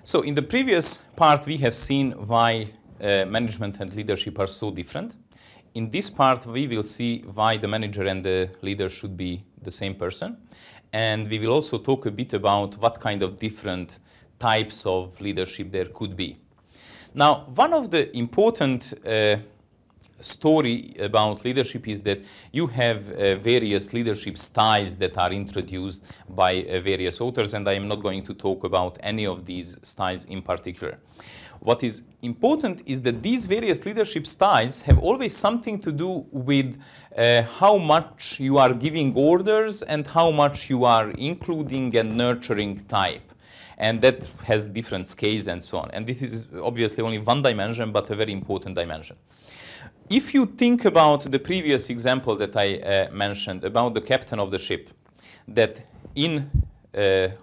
So in the previous part, we have seen why management and leadership are so different. In this part, we will see why the manager and the leader should be the same person. And we will also talk a bit about what kind of different types of leadership there could be. Now, one of the important story about leadership is that you have various leadership styles that are introduced by various authors, and I am not going to talk about any of these styles in particular. What is important is that these various leadership styles have always something to do with how much you are giving orders and how much you are including and nurturing type. And that has different scales and so on. And this is obviously only one dimension, but a very important dimension. If you think about the previous example that I mentioned about the captain of the ship, that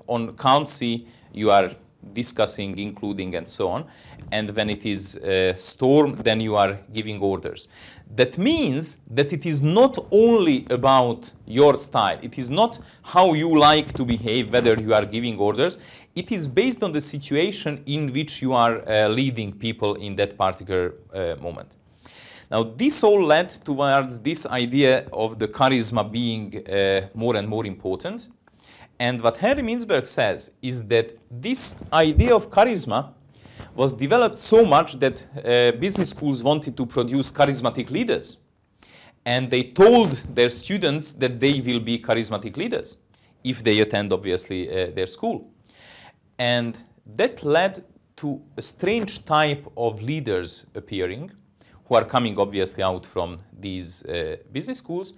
on calm sea you are discussing, including, and so on, and when it is storm, then you are giving orders. That means that it is not only about your style. It is not how you like to behave, whether you are giving orders. It is based on the situation in which you are leading people in that particular moment. Now, this all led towards this idea of the charisma being more and more important. And what Henry Mintzberg says is that this idea of charisma was developed so much that business schools wanted to produce charismatic leaders. And they told their students that they will be charismatic leaders if they attend, obviously, their school. And that led to a strange type of leaders appearing, who are coming obviously out from these business schools,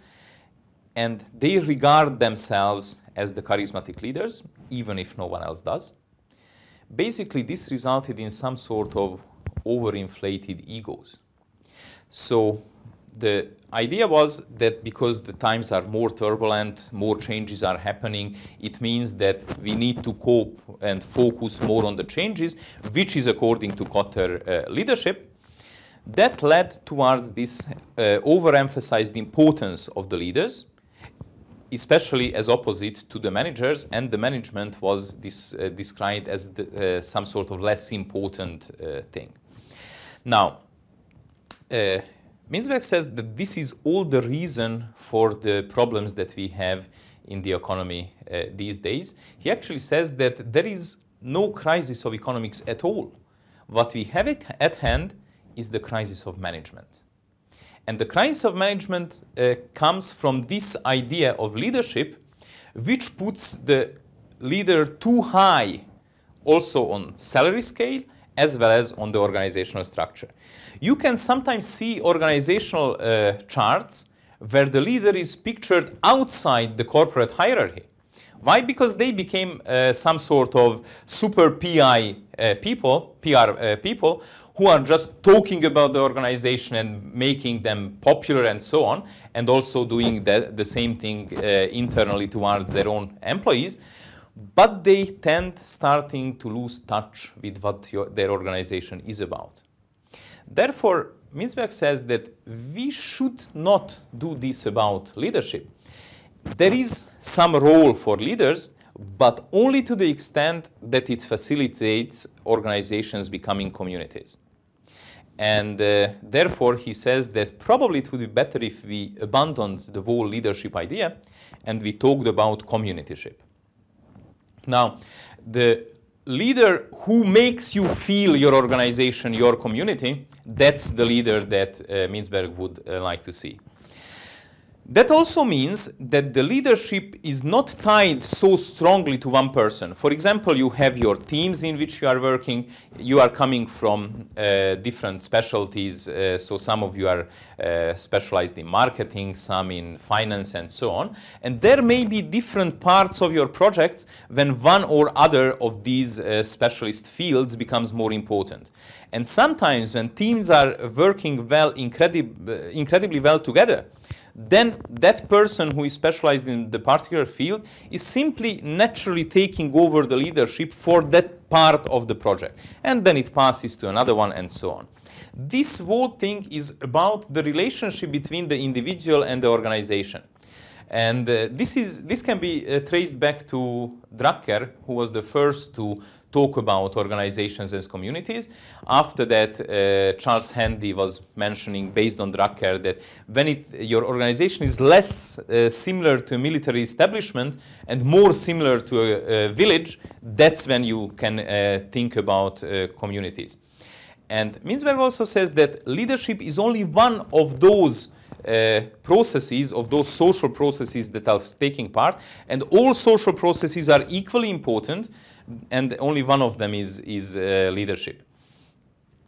and they regard themselves as the charismatic leaders, even if no one else does. Basically, this resulted in some sort of overinflated egos. So the idea was that because the times are more turbulent, more changes are happening, it means that we need to cope and focus more on the changes, which is according to Kotter leadership. That led towards this overemphasized importance of the leaders, especially as opposite to the managers, and the management was described as some sort of less important thing. Now, Mintzberg says that this is all the reason for the problems that we have in the economy these days. He actually says that there is no crisis of economics at all. What we have at hand is the crisis of management. And the crisis of management comes from this idea of leadership, which puts the leader too high also on salary scale as well as on the organizational structure. You can sometimes see organizational charts where the leader is pictured outside the corporate hierarchy. Why? Because they became some sort of super PR people who are just talking about the organization and making them popular and so on, and also doing the same thing internally towards their own employees. But they tend starting to lose touch with what their organization is about. Therefore, Mintzberg says that we should not do this about leadership. There is some role for leaders, but only to the extent that it facilitates organizations becoming communities. And therefore, he says that probably it would be better if we abandoned the whole leadership idea and we talked about communityship. Now, the leader who makes you feel your organization, your community, that's the leader that Mintzberg would like to see. That also means that the leadership is not tied so strongly to one person. For example, you have your teams in which you are working. You are coming from different specialties. So some of you are specialized in marketing, some in finance, and so on. And there may be different parts of your projects when one or other of these specialist fields becomes more important. And sometimes when teams are working well, incredibly well together, then that person who is specialized in the particular field is simply naturally taking over the leadership for that part of the project. And then it passes to another one and so on. This whole thing is about the relationship between the individual and the organization. And this can be traced back to Drucker, who was the first to talk about organizations as communities. After that, Charles Handy was mentioning, based on Drucker, that when your organization is less similar to a military establishment and more similar to a village, that's when you can think about communities. And Mintzberg also says that leadership is only one of those processes, of those social processes that are taking part, and all social processes are equally important, and only one of them is leadership.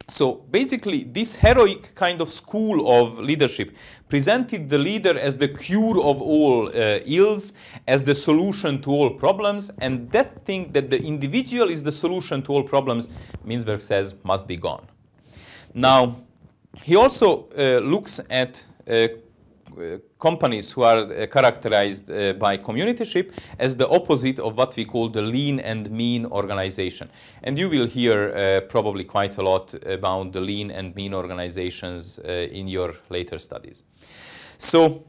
So basically, this heroic kind of school of leadership presented the leader as the cure of all ills, as the solution to all problems, and that thing that the individual is the solution to all problems, Mintzberg says, must be gone. Now, he also looks at companies who are characterized by communityship as the opposite of what we call the lean and mean organization. And you will hear probably quite a lot about the lean and mean organizations in your later studies. So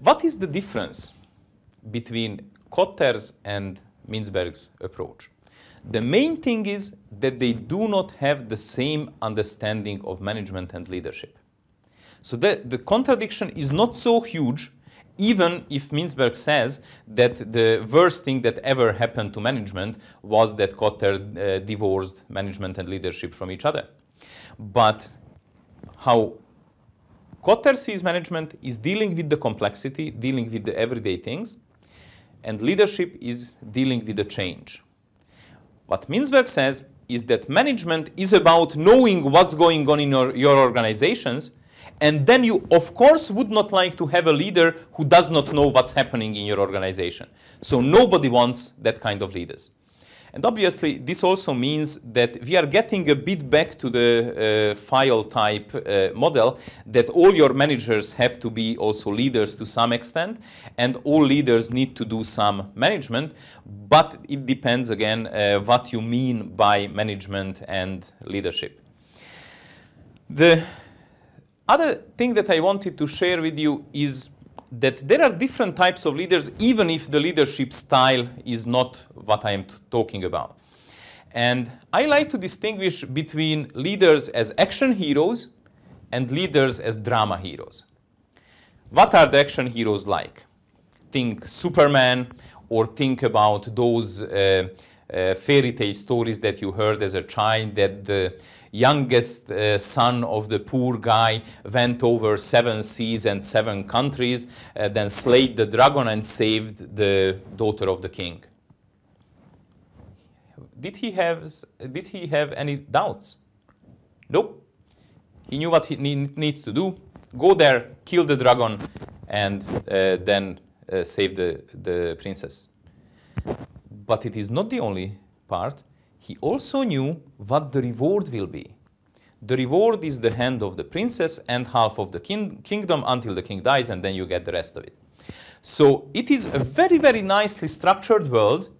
what is the difference between Kotter's and Mintzberg's approach? The main thing is that they do not have the same understanding of management and leadership. So the contradiction is not so huge, even if Mintzberg says that the worst thing that ever happened to management was that Kotter divorced management and leadership from each other. But how Kotter sees management is dealing with the complexity, dealing with the everyday things, and leadership is dealing with the change. What Mintzberg says is that management is about knowing what's going on in your organizations, and then you, of course, would not like to have a leader who does not know what's happening in your organization. So nobody wants that kind of leaders. And obviously, this also means that we are getting a bit back to the file type model, that all your managers have to be also leaders to some extent, and all leaders need to do some management, but it depends again what you mean by management and leadership. The other thing that I wanted to share with you is that there are different types of leaders, even if the leadership style is not what I am talking about. And I like to distinguish between leaders as action heroes and leaders as drama heroes. What are the action heroes like? Think Superman, or think about those fairy tale stories that you heard as a child, that the youngest son of the poor guy went over 7 seas and 7 countries, then slayed the dragon and saved the daughter of the king. Did he have any doubts? Nope. He knew what he needs to do. Go there, kill the dragon, and then save the princess. But it is not the only part. He also knew what the reward will be. The reward is the hand of the princess and half of the kingdom until the king dies, and then you get the rest of it. So it is a very, very nicely structured world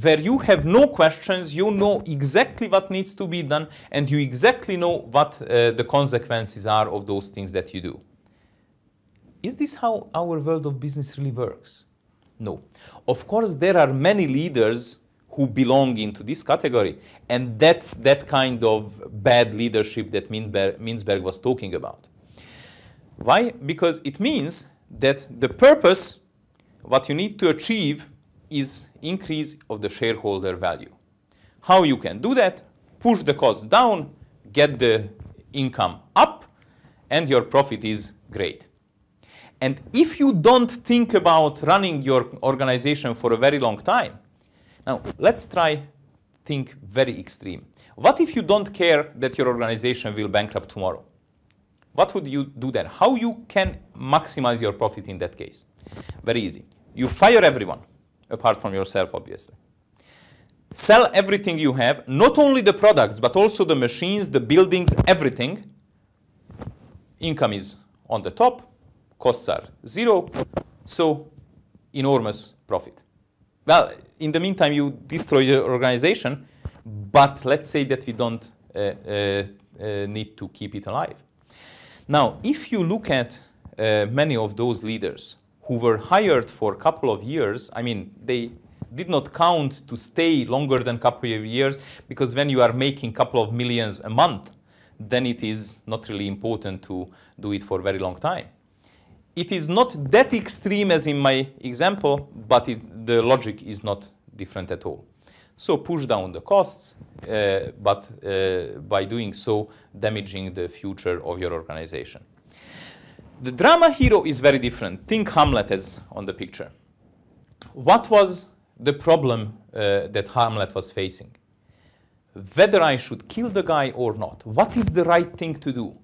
where you have no questions, you know exactly what needs to be done, and you exactly know what the consequences are of those things that you do. Is this how our world of business really works? No. Of course, there are many leaders who belong into this category, and that's that kind of bad leadership that Mintzberg was talking about. Why? Because it means that the purpose, what you need to achieve, is increase of the shareholder value. How you can do that? Push the costs down, get the income up, and your profit is great. And if you don't think about running your organization for a very long time, now let's think very extreme. What if you don't care that your organization will bankrupt tomorrow? What would you do then? How you can maximize your profit in that case? Very easy. You fire everyone, apart from yourself, obviously. Sell everything you have, not only the products, but also the machines, the buildings, everything. Income is on the top, costs are zero, so enormous profit. Well, in the meantime, you destroy your organization, but let's say that we don't need to keep it alive. Now, if you look at many of those leaders who were hired for a couple of years, I mean, they did not count to stay longer than a couple of years, because when you are making a couple of millions a month, then it is not really important to do it for a very long time. It is not that extreme as in my example, but the logic is not different at all. So push down the costs, but by doing so, damaging the future of your organization. The drama hero is very different. Think Hamlet as on the picture. What was the problem that Hamlet was facing? Whether I should kill the guy or not. What is the right thing to do?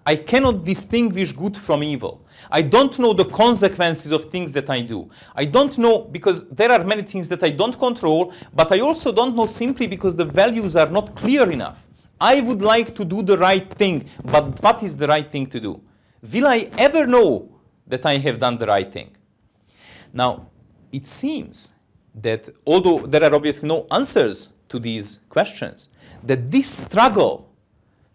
I cannot distinguish good from evil. I don't know the consequences of things that I do. I don't know because there are many things that I don't control, but I also don't know simply because the values are not clear enough. I would like to do the right thing, but what is the right thing to do? Will I ever know that I have done the right thing? Now, it seems that although there are obviously no answers to these questions, that this struggle,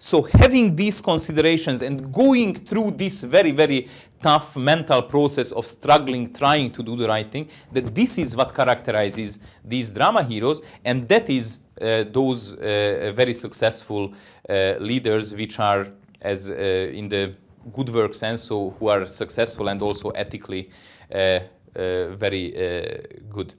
so having these considerations and going through this very, very tough mental process of struggling, trying to do the right thing, that this is what characterizes these drama heroes, and that is those very successful leaders which are, as in the good work sense, so who are successful and also ethically very good.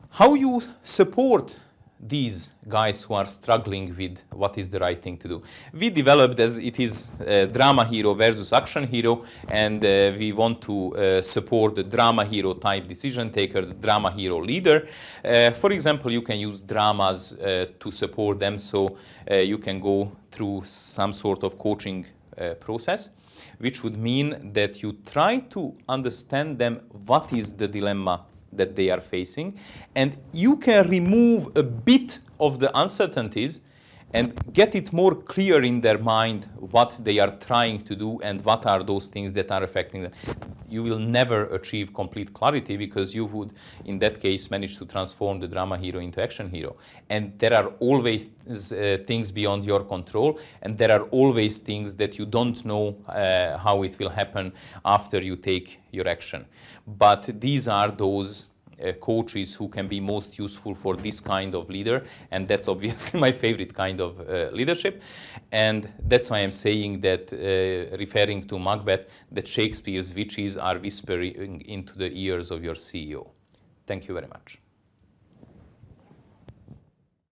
How you support these guys who are struggling with what is the right thing to do? We developed as it is drama hero versus action hero, and we want to support the drama hero type decision taker, the drama hero leader. For example, you can use dramas to support them, so you can go through some sort of coaching process, which would mean that you try to understand them what is the dilemma that they are facing, and you can remove a bit of the uncertainties and get it more clear in their mind what they are trying to do and what are those things that are affecting them. You will never achieve complete clarity because you would, in that case, manage to transform the drama hero into action hero. And there are always things beyond your control, and there are always things that you don't know how it will happen after you take your action. But these are those coaches who can be most useful for this kind of leader, and that's obviously my favorite kind of leadership. And that's why I'm saying that, referring to Macbeth, that Shakespeare's witches are whispering into the ears of your CEO. Thank you very much.